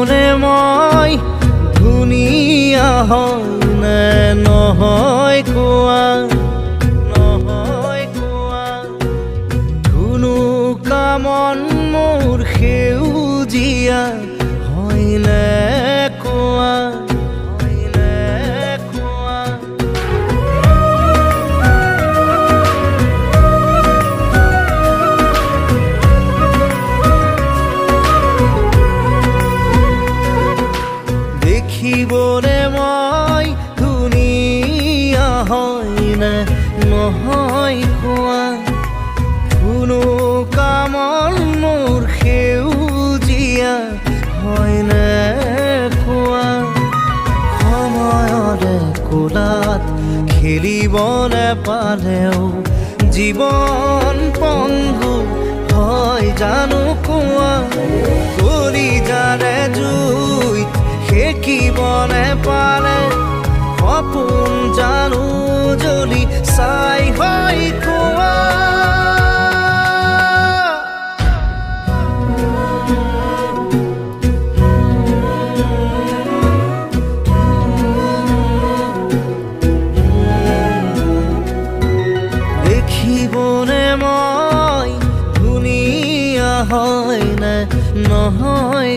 দেখিবনে মই ধুনীয়া হয় নে নহয় কোৱা, নহয় কোৱা। ধুনুকা মন মোৰ সেউজীয়া হয় নে কোৱা, হয় নে কোৱা। দেখিবনে মই ধুনীয়া হয় নে নহয় কোৱা, ধুনুকা মন মোৰ সেউজীয়া হয় নে কোৱা। সময়ৰে কোলাত খেলিব নেপালেও জীৱন পংগু হয় জানো কোৱা। কলিজাৰে জুইত সেকিব নেপালে সপোন জানো জ্বলি চাই হয় কোৱা। দেখিবনে মই ধুনীয়া হয় নে নহয়